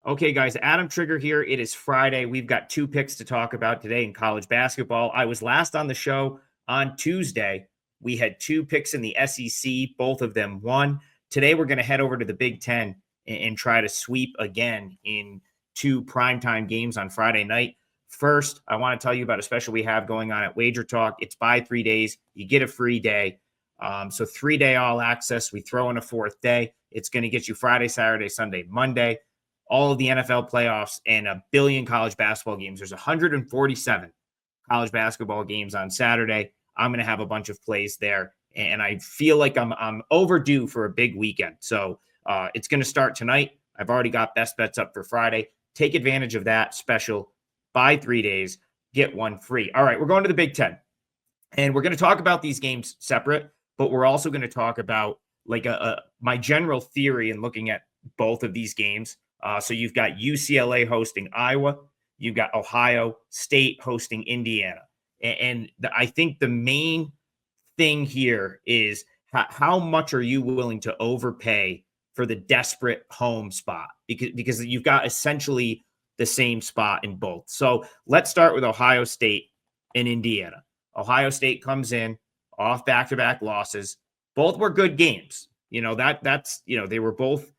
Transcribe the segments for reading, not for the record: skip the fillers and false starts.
Okay, guys, Adam Trigger here. It is Friday. We've got two picks to talk about today in college basketball. I was last on the show on Tuesday. We had two picks in the SEC, both of them won. Today, we're going to head over to the Big Ten and try to sweep again in two primetime games on Friday night. First, I want to tell you about a special we have going on at WagerTalk. It's buy 3 days. You get a free day. So 3-day all access. We throw in a fourth day. It's going to get you Friday, Saturday, Sunday, Monday. All of the NFL playoffs and a billion college basketball games. There's 147 college basketball games on Saturday. I'm going to have a bunch of plays there, and I feel like I'm overdue for a big weekend. So it's going to start tonight. I've already got best bets up for Friday. Take advantage of that special. Buy 3 days, get one free. All right, we're going to the Big Ten, and we're going to talk about these games separate, but we're also going to talk about like my general theory in looking at both of these games. So you've got UCLA hosting Iowa. You've got Ohio State hosting Indiana. And I think the main thing here is how much are you willing to overpay for the desperate home spot? Because you've got essentially the same spot in both. So let's start with Ohio State and Indiana. Ohio State comes in off back-to-back losses. Both were good games. They were both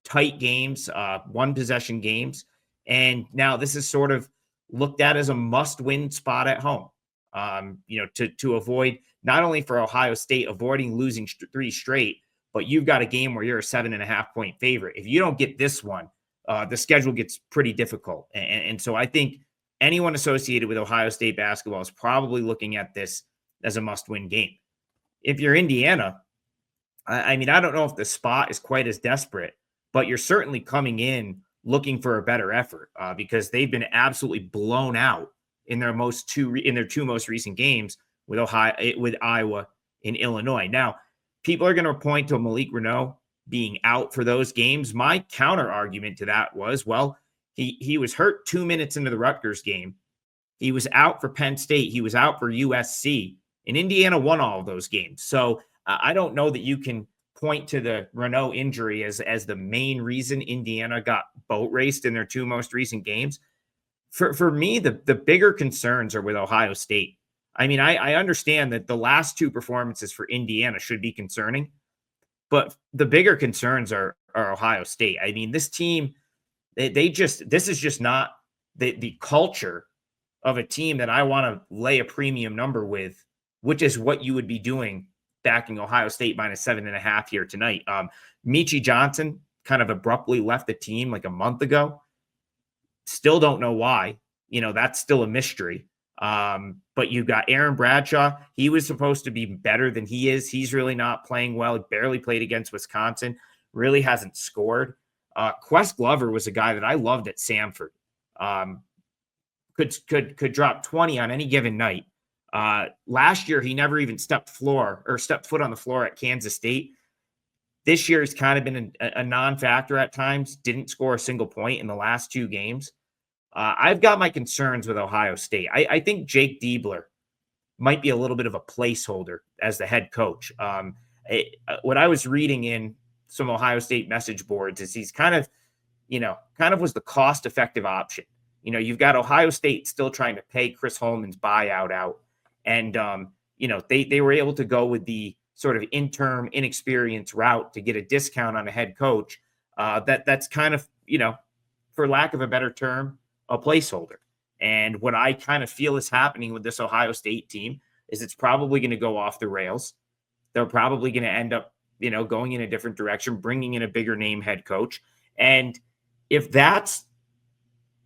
tight games, one possession games. And now this is sort of looked at as a must-win spot at home, to avoid not only for Ohio State avoiding losing 3 straight, but you've got a game where you're a 7.5-point favorite. If you don't get this one, the schedule gets pretty difficult. And so I think anyone associated with Ohio State basketball is probably looking at this as a must-win game. If you're Indiana, I don't know if the spot is quite as desperate, but you're certainly coming in looking for a better effort because they've been absolutely blown out in their two most recent games with Iowa and Illinois. Now, people are going to point to Malik Reneau being out for those games. My counter argument to that was, well, he was hurt 2 minutes into the Rutgers game. He was out for Penn State. He was out for USC, and Indiana won all of those games. So I don't know that you can point to the Renault injury as the main reason Indiana got boat raced in their two most recent games. For me, the bigger concerns are with Ohio State. I understand that the last two performances for Indiana should be concerning, but the bigger concerns are Ohio State. This team, this is just not the culture of a team that I want to lay a premium number with, which is what you would be doing backing Ohio State minus 7.5 here tonight. Michi Johnson kind of abruptly left the team like a month ago. Still don't know why. That's still a mystery. But you've got Aaron Bradshaw. He was supposed to be better than he is. He's really not playing well. He barely played against Wisconsin. Really hasn't scored. Quest Glover was a guy that I loved at Samford. Could drop 20 on any given night. Last year, he never even stepped foot on the floor at Kansas State. This year, he's kind of been a non-factor at times. Didn't score a single point in the last 2 games. I've got my concerns with Ohio State. I think Jake Diebler might be a little bit of a placeholder as the head coach. What I was reading in some Ohio State message boards is he's kind of was the cost-effective option. You've got Ohio State still trying to pay Chris Holman's buyout out. And, they were able to go with the sort of interim inexperienced route to get a discount on a head coach. That's kind of, for lack of a better term, a placeholder. And what I kind of feel is happening with this Ohio State team is it's probably going to go off the rails. They're probably going to end up, going in a different direction, bringing in a bigger name head coach. And if that's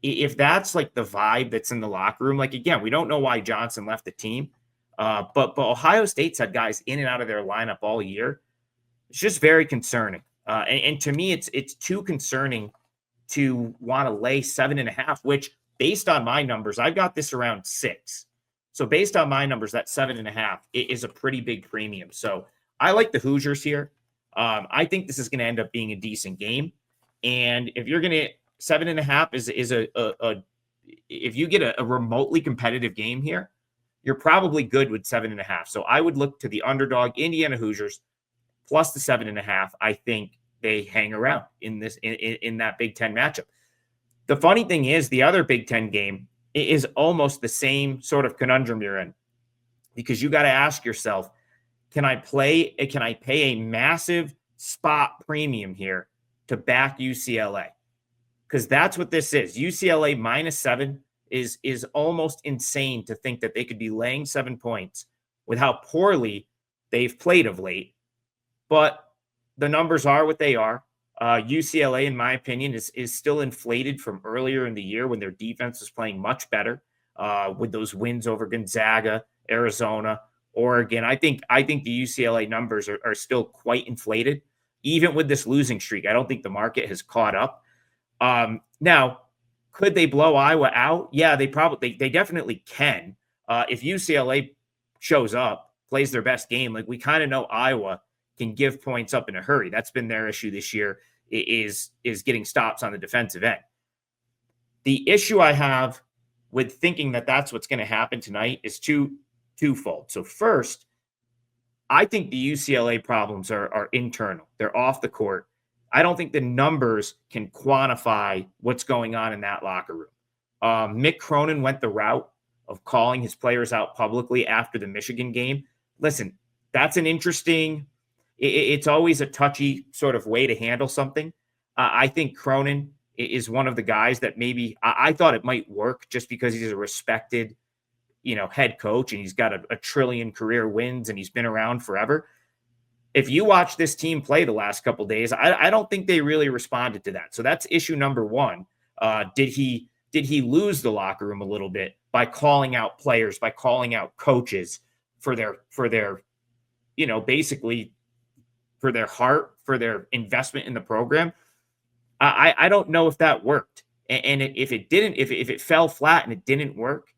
like the vibe that's in the locker room, like, again, we don't know why Johnson left the team, but Ohio State's had guys in and out of their lineup all year. It's just very concerning. And to me, it's too concerning to want to lay 7.5, which based on my numbers, I've got this around 6. So based on my numbers, that 7.5 is a pretty big premium. So I like the Hoosiers here. I think this is going to end up being a decent game. And if you're going to 7.5 is if you get a remotely competitive game here, you're probably good with 7.5. So I would look to the underdog Indiana Hoosiers plus the 7.5. I think they hang around in this in that Big Ten matchup. The funny thing is, the other Big Ten game is almost the same sort of conundrum you're in, because you got to ask yourself, can I pay a massive spot premium here to back UCLA? Because that's what this is. UCLA -7 is almost insane to think that they could be laying 7 points with how poorly they've played of late. But the numbers are what they are. UCLA, in my opinion, is still inflated from earlier in the year when their defense was playing much better, with those wins over Gonzaga, Arizona, Oregon. I think the UCLA numbers are still quite inflated, even with this losing streak. I don't think the market has caught up. Now, could they blow Iowa out? Yeah, they definitely can. If UCLA shows up, plays their best game, like we kind of know Iowa can give points up in a hurry. That's been their issue this year, is getting stops on the defensive end. The issue I have with thinking that that's what's going to happen tonight is twofold. So first, I think the UCLA problems are internal. They're off the court. I don't think the numbers can quantify what's going on in that locker room. Mick Cronin went the route of calling his players out publicly after the Michigan game. Listen, that's an interesting, it's always a touchy sort of way to handle something. I think Cronin is one of the guys that maybe I thought it might work just because he's a respected, head coach, and he's got a trillion career wins and he's been around forever. If you watch this team play the last couple of days, I don't think they really responded to that. So that's issue number one. Did he lose the locker room a little bit by calling out players, by calling out coaches for their basically for their heart, for their investment in the program? I don't know if that worked. And if it didn't, if it fell flat and it didn't work,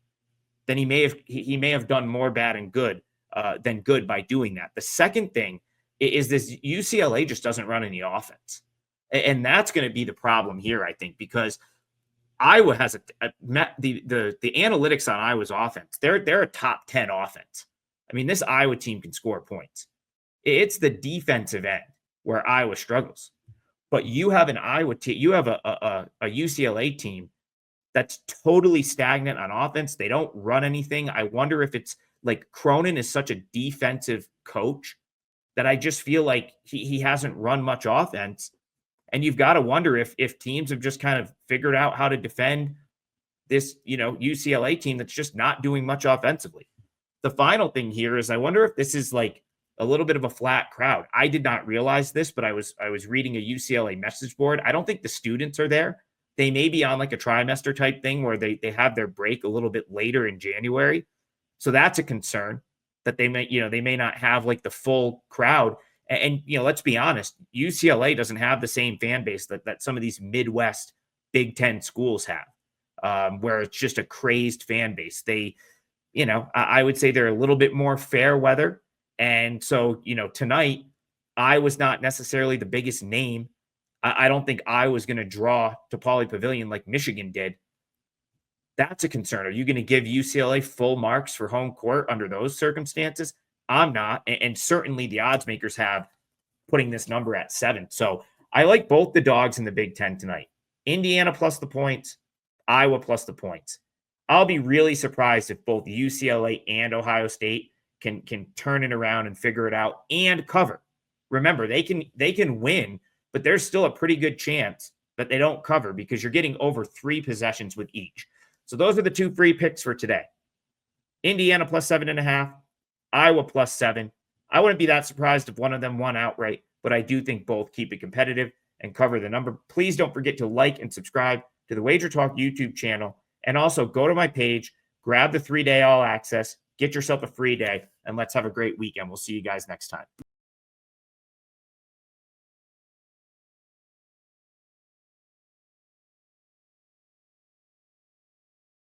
then he may have done more bad and good than good by doing that. The second thing is this: UCLA just doesn't run any offense. And that's going to be the problem here, I think, because Iowa has the analytics on Iowa's offense. They're a top 10 offense. I mean, this Iowa team can score points. It's the defensive end where Iowa struggles. But you have an Iowa team, you have a UCLA team that's totally stagnant on offense. They don't run anything. I wonder if it's like Cronin is such a defensive coach that I just feel like he hasn't run much offense. And you've got to wonder if teams have just kind of figured out how to defend this, UCLA team that's just not doing much offensively. The final thing here is I wonder if this is like a little bit of a flat crowd. I did not realize this, but I was reading a UCLA message board. I don't think the students are there. They may be on like a trimester type thing where they have their break a little bit later in January. So that's a concern that they may not have like the full crowd. And let's be honest, UCLA doesn't have the same fan base that some of these Midwest Big Ten schools have, where it's just a crazed fan base. They, I would say they're a little bit more fair weather. And so, tonight, I was not necessarily the biggest name. I don't think I was going to draw to Pauley Pavilion like Michigan did. That's a concern. Are you going to give UCLA full marks for home court under those circumstances? I'm not. And certainly the odds makers have putting this number at 7. So I like both the dogs in the Big Ten tonight. Indiana plus the points, Iowa plus the points. I'll be really surprised if both UCLA and Ohio State can turn it around and figure it out and cover. Remember, they can win, but there's still a pretty good chance that they don't cover because you're getting over 3 possessions with each. So those are the 2 free picks for today. Indiana plus 7.5, Iowa plus 7. I wouldn't be that surprised if one of them won outright, but I do think both keep it competitive and cover the number. Please don't forget to like and subscribe to the WagerTalk YouTube channel, and also go to my page, grab the 3-day all access, get yourself a free day, and let's have a great weekend. We'll see you guys next time.